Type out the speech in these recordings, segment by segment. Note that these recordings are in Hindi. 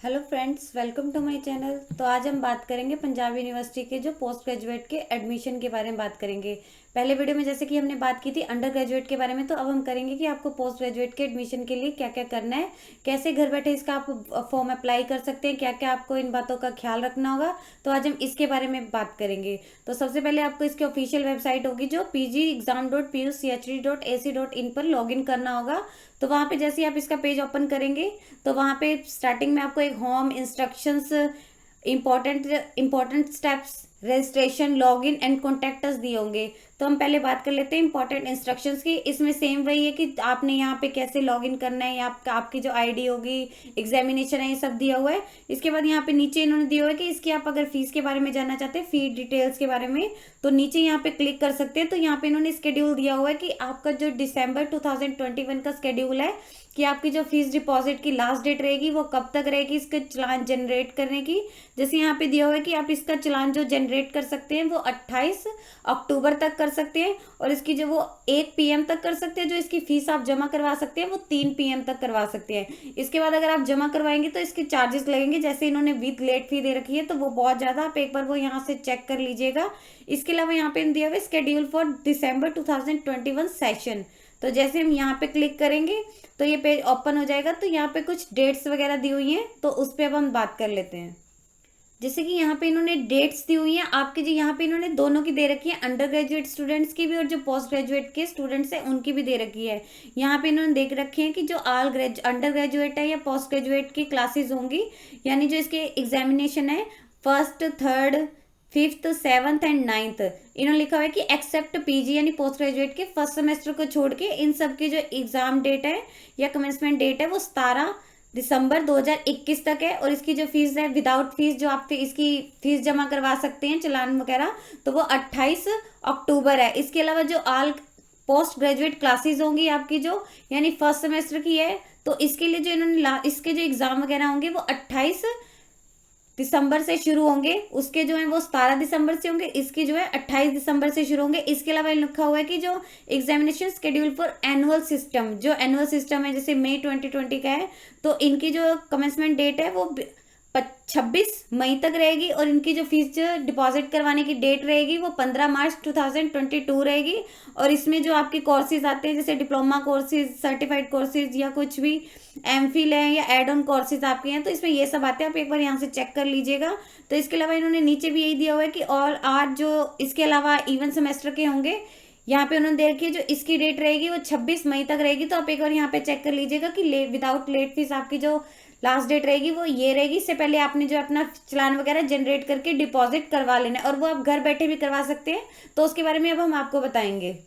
Hello friends, welcome to my channel. तो आज हम बात करेंगे पंजाब यूनिवर्सिटी के जो पोस्ट ग्रेजुएट के एडमिशन के बारे में बात करेंगे। पहले वीडियो में जैसे कि हमने बात की थी अंडर ग्रेजुएट के बारे में, तो अब हम करेंगे कि आपको पोस्ट ग्रेजुएट के एडमिशन के लिए क्या क्या करना है, कैसे घर बैठे इसका आप फॉर्म अप्लाई कर सकते हैं, क्या क्या आपको इन बातों का ख्याल रखना होगा। तो आज हम इसके बारे में बात करेंगे। तो सबसे पहले आपको इसकी ऑफिशियल वेबसाइट होगी जो pgexam.puchd.ac.in पर लॉग इन करना होगा। तो वहाँ पे जैसे ही आप इसका पेज ओपन करेंगे तो वहाँ पे स्टार्टिंग में आपको एक home instructions, important important steps, registration, login and contact us दिए होंगे। तो हम पहले बात कर लेते हैं इंपॉर्टेंट इंस्ट्रक्शंस की। इसमें सेम वही है कि आपने यहाँ पे कैसे लॉगिन करना है, या आपकी जो आईडी होगी, एग्जामिनेशन है, ये सब दिया हुआ है। इसके बाद यहाँ पे नीचे इन्होंने दिया हुआ है कि इसकी आप अगर फीस के बारे में जानना चाहते हैं, फी डिटेल्स के बारे में, तो नीचे यहाँ पे क्लिक कर सकते हैं। तो यहाँ पे इन्होंने स्केड्यूल दिया हुआ है कि आपका जो दिसंबर 2021 का स्केड्यूल है कि आपकी जो फीस डिपॉजिट की लास्ट डेट रहेगी वो कब तक रहेगी इसके चालान जनरेट करने की। जैसे यहाँ पे दिया हुआ है कि आप इसका चालान जो जनरेट कर सकते हैं वो 28 अक्टूबर तक कर सकते हैं, और इसकी जो वो 1 PM तक कर सकते हैं। जो इसकी फीस आप जमा करवा सकते हैं वो 3 PM तक करवा सकते हैं। इसके बाद अगर आप जमा करवाएंगे तो इसके चार्जेस लगेंगे। जैसे इन्होंने विद लेट फी दे रखी है तो वो बहुत ज्यादा, आप एक बार वो यहाँ से चेक कर लीजिएगा। इसके अलावा यहाँ पे दिया हुआ है स्केड्यूल फॉर दिसंबर 2021 सेशन। तो जैसे हम यहाँ पे क्लिक करेंगे तो ये पेज ओपन हो जाएगा। तो यहाँ पे कुछ डेट्स वगैरह दी हुई हैं, तो उस पर अब हम बात कर लेते हैं। जैसे कि यहाँ पे इन्होंने डेट्स दी हुई हैं आपके, जो यहाँ पे इन्होंने दोनों की दे रखी है, अंडर ग्रेजुएट स्टूडेंट्स की भी और जो पोस्ट ग्रेजुएट के स्टूडेंट्स हैं उनकी भी दे रखी है। यहाँ पे इन्होंने देख रखे हैं कि जो अंडर ग्रेजुएट है या पोस्ट ग्रेजुएट की क्लासेस होंगी, यानी जो इसके एग्जामिनेशन है first, third, fifth, seventh and ninth, इन्होंने लिखा हुआ है कि एक्सेप्ट पीजी यानी पोस्ट ग्रेजुएट के फर्स्ट सेमेस्टर को छोड़ के इन सब की जो एग्जाम डेट है या कमेंसमेंट डेट है वो 17 दिसंबर 2021 तक है। और इसकी जो फीस है विदाउट फीस, जो आप इसकी फीस जमा करवा सकते हैं चालान वगैरह, तो वो 28 अक्टूबर है। इसके अलावा जो ऑल पोस्ट ग्रेजुएट क्लासेस होंगी आपकी जो यानी फर्स्ट सेमेस्टर की है, तो इसके लिए जो इन्होंने इसके जो एग्जाम वगैरह होंगे वो 28 दिसंबर से शुरू होंगे। उसके जो है वो 17 दिसंबर से होंगे, इसके जो है 28 दिसंबर से शुरू होंगे। इसके अलावा लिखा हुआ है कि जो examination schedule for annual system, जो एनुअल सिस्टम है जैसे मई 2020 का है, तो इनकी जो कमेंसमेंट डेट है वो 26 मई तक रहेगी, और इनकी जो फीस डिपॉजिट करवाने की डेट रहेगी वो 15 मार्च 2022 रहेगी। और इसमें जो आपके कोर्सेज आते हैं जैसे डिप्लोमा कोर्सेज, सर्टिफाइड कोर्सेज या कुछ भी एमफिल है या एड ऑन कोर्सेज आपके हैं, तो इसमें ये सब आते हैं, आप एक बार यहाँ से चेक कर लीजिएगा। तो इसके अलावा इन्होंने नीचे भी यही दिया हुआ है कि और आज जो इसके अलावा इवन सेमेस्टर के होंगे, यहाँ पे उन्होंने दे रखी है जो इसकी डेट रहेगी वो 26 मई तक रहेगी। तो आप एक बार यहाँ पे चेक कर लीजिएगा कि विदाउट लेट फीस आपकी जो लास्ट डेट रहेगी वो ये रहेगी। इससे पहले आपने जो अपना चालान वगैरह जनरेट करके डिपॉजिट करवा लेना है, और वो आप घर बैठे भी करवा सकते हैं। तो उसके बारे में अब हम आपको बताएंगे।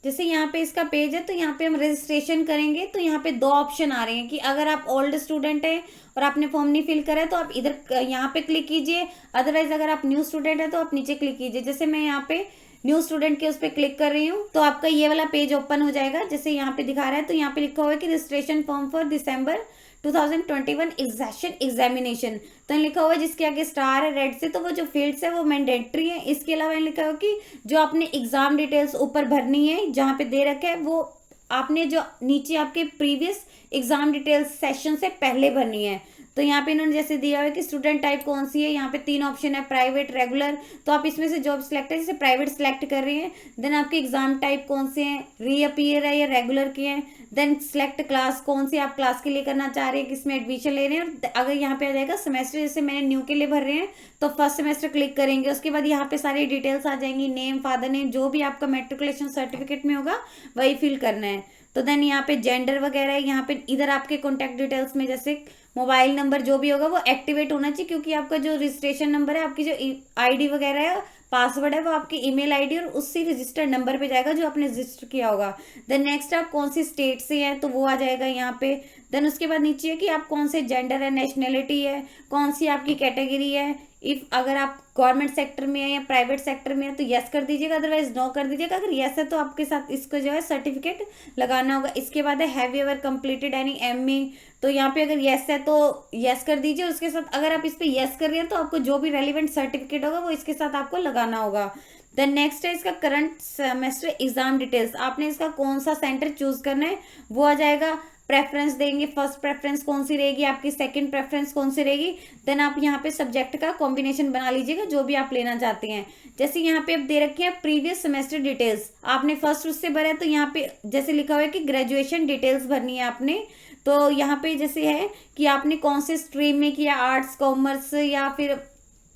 जैसे यहाँ पे इसका पेज है, तो यहाँ पे हम रजिस्ट्रेशन करेंगे तो यहाँ पे दो ऑप्शन आ रहे हैं कि अगर आप ओल्ड स्टूडेंट हैं और आपने फॉर्म नहीं फिल करा है तो आप इधर यहाँ पे क्लिक कीजिए, अदरवाइज अगर आप न्यू स्टूडेंट है तो आप नीचे क्लिक कीजिए। जैसे मैं यहाँ पे न्यू स्टूडेंट के उस पर क्लिक कर रही हूँ तो आपका ये वाला पेज ओपन हो जाएगा। जैसे यहाँ पे दिखा रहा है तो यहाँ पे लिखा हुआ है कि रजिस्ट्रेशन फॉर्म फॉर दिसंबर 2021 एग्जैक्शन एग्जामिनेशन, तो लिखा हुआ है जिसके आगे स्टार है रेड से, तो वो जो फील्ड्स है वो मैंडेटरी है। इसके अलावा लिखा हुआ कि जो आपने एग्जाम डिटेल्स ऊपर भरनी है जहाँ पे दे रखा है वो आपने जो नीचे आपके प्रीवियस एग्जाम डिटेल्स सेशन से पहले भरनी है। तो यहाँ पे इन्होंने जैसे दिया हुआ है कि स्टूडेंट टाइप कौन सी है, यहाँ पे 3 ऑप्शन है, प्राइवेट, रेगुलर, तो आप इसमें से जॉब सिलेक्ट है, जैसे प्राइवेट सिलेक्ट कर रहे हैं। देन आपके एग्जाम टाइप कौन से हैं, रीअपियर है या रेगुलर के हैं। देन सिलेक्ट क्लास, कौन सी आप क्लास के लिए करना चाह रहे हैं, किसमें एडमिशन ले रहे हैं। और अगर यहाँ पे आ जाएगा सेमेस्टर, जैसे मैंने न्यू के लिए भर रहे हैं तो फर्स्ट सेमेस्टर क्लिक करेंगे। उसके बाद यहाँ पे सारी डिटेल्स आ जाएंगी, नेम, फादर नेम, जो भी आपका मेट्रिकुलेशन सर्टिफिकेट में होगा वही फिल करना है। तो देन यहाँ पे जेंडर वगैरह है, यहाँ पे इधर आपके कॉन्टैक्ट डिटेल्स में जैसे मोबाइल नंबर जो भी होगा वो एक्टिवेट होना चाहिए, क्योंकि आपका जो रजिस्ट्रेशन नंबर है, आपकी जो आईडी वगैरह है, पासवर्ड है, वो आपकी ईमेल आईडी और उसी रजिस्टर्ड नंबर पे जाएगा जो आपने रजिस्टर किया होगा। देन नेक्स्ट आप कौन सी स्टेट से हैं तो वो आ जाएगा यहाँ पे। देन उसके बाद नीचे है कि आप कौन से जेंडर है, नेशनैलिटी है, कौन सी आपकी कैटेगरी है, इफ अगर आप गवर्नमेंट सेक्टर में है या प्राइवेट सेक्टर में है तो यस कर दीजिएगा, अदरवाइज नो कर दीजिएगा। अगर यस है तो आपके साथ इसको जो है सर्टिफिकेट लगाना होगा। इसके बाद है have you ever completed any MA, तो यहाँ पे अगर यस है तो यस कर दीजिए। उसके साथ अगर आप इस पे यस कर रहे हैं तो आपको जो भी रेलिवेंट सर्टिफिकेट होगा वो इसके साथ आपको लगाना होगा। देन नेक्स्ट है इसका करंट सेमेस्टर एग्जाम डिटेल्स, आपने इसका कौन सा सेंटर चूज करना है वो आ जाएगा। प्रेफरेंस देंगे, फर्स्ट प्रेफरेंस कौन सी रहेगी आपकी, सेकंड प्रेफरेंस कौन सी रहेगी। देन आप यहाँ पे सब्जेक्ट का कॉम्बिनेशन बना लीजिएगा जो भी आप लेना चाहते हैं। जैसे यहाँ पे अब दे रखी है प्रीवियस सेमेस्टर डिटेल्स, आपने फर्स्ट उससे भरा है तो यहाँ पे जैसे लिखा हुआ है कि ग्रेजुएशन डिटेल्स भरनी है आपने। तो यहाँ पे जैसे है कि आपने कौन से स्ट्रीम में किया, आर्ट्स, कॉमर्स या फिर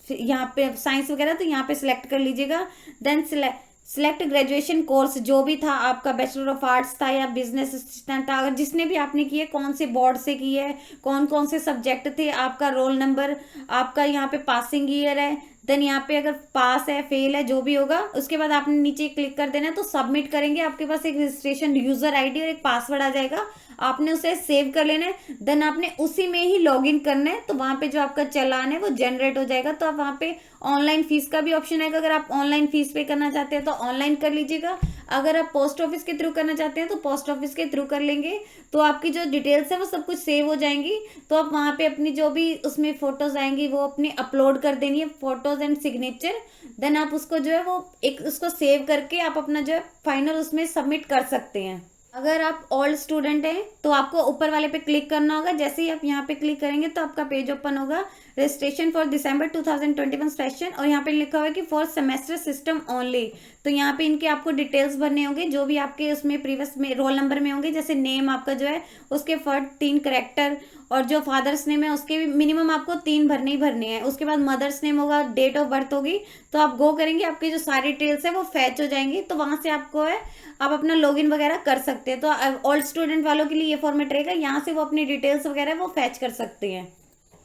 यहाँ पे साइंस वगैरह, तो यहाँ पे सिलेक्ट कर लीजिएगा। देन सिलेक्ट ग्रेजुएशन कोर्स, जो भी था आपका, बैचलर ऑफ आर्ट्स था या बिजनेस असिस्टेंट था, अगर जिसने भी आपने किए, कौन से बोर्ड से किए है, कौन कौन से सब्जेक्ट थे, आपका रोल नंबर, आपका यहाँ पे पासिंग ईयर है। देन यहाँ पे अगर पास है, फेल है, जो भी होगा, उसके बाद आपने नीचे क्लिक कर देना है, तो सबमिट करेंगे, आपके पास एक रजिस्ट्रेशन यूजर आईडी और एक पासवर्ड आ जाएगा, आपने उसे सेव कर लेना है। देन आपने उसी में ही लॉगिन करना है, तो वहां पे जो आपका चालान है वो जनरेट हो जाएगा। तो आप वहां पे ऑनलाइन फीस का भी ऑप्शन आएगा, अगर आप ऑनलाइन फीस पे करना चाहते हैं तो ऑनलाइन कर लीजिएगा, अगर आप पोस्ट ऑफिस के थ्रू करना चाहते हैं तो पोस्ट ऑफिस के थ्रू कर लेंगे। तो आपकी जो डिटेल्स है वो सब कुछ सेव हो जाएंगी। तो आप वहां पे अपनी जो भी उसमें फोटोज आएंगी वो अपनी अपलोड कर देनी है, फोटोज एंड सिग्नेचर। देन आप उसको जो है वो एक उसको सेव करके आप अपना जो है फाइनल उसमें सबमिट कर सकते हैं। अगर आप ओल्ड स्टूडेंट हैं तो आपको ऊपर वाले पे क्लिक करना होगा, जैसे ही आप यहाँ पे क्लिक करेंगे तो आपका पेज ओपन होगा, रजिस्ट्रेशन फॉर दिसंबर 2021 सेशन, और यहाँ पे लिखा हुआ है कि फॉर सेमेस्टर सिस्टम ओनली। तो यहाँ पे इनके आपको डिटेल्स भरने होंगे जो भी आपके उसमें प्रीवियस में रोल नंबर में होंगे, जैसे नेम आपका जो है उसके फर्स्ट 3 करेक्टर, और जो फादर्स नेम है उसके भी मिनिमम आपको 3 भरने ही भरने हैं। उसके बाद मदर्स नेम होगा, डेट ऑफ बर्थ होगी, तो आप गो करेंगे, आपके जो सारी डिटेल्स है वो फैच हो जाएंगी, तो वहां से आपको है आप अपना लॉगिन वगैरह कर सकते हैं। तो ओल्ड स्टूडेंट वालों के लिए ये फॉर्मेट रहेगा, यहाँ से वो अपनी डिटेल्स वगैरह वो फैच कर सकते हैं।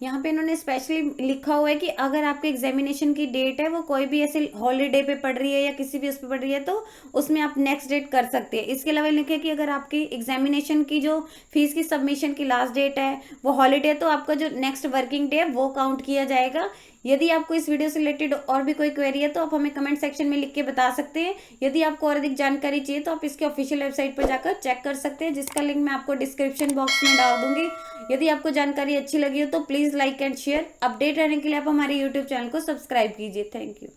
यहाँ पे इन्होंने स्पेशली लिखा हुआ है कि अगर आपके एग्जामिनेशन की डेट है वो कोई भी ऐसे हॉलीडे पे पड़ रही है या किसी भी उस पर पड़ रही है तो उसमें आप नेक्स्ट डेट कर सकते हैं। इसके अलावा लिखे कि अगर आपकी एग्जामिनेशन की जो फीस की सबमिशन की लास्ट डेट है वो हॉलीडे है तो आपका जो नेक्स्ट वर्किंग डे है वो काउंट किया जाएगा। यदि आपको इस वीडियो से रिलेटेड और भी कोई क्वेरी है तो आप हमें कमेंट सेक्शन में लिख के बता सकते हैं। यदि आपको और अधिक जानकारी चाहिए तो आप इसके ऑफिशियल वेबसाइट पर जाकर चेक कर सकते हैं, जिसका लिंक मैं आपको डिस्क्रिप्शन बॉक्स में डाल दूंगी। यदि आपको जानकारी अच्छी लगी हो तो please like and share. Update रहने के लिए आप हमारे यूट्यूब चैनल को सब्सक्राइब कीजिए। Thank you.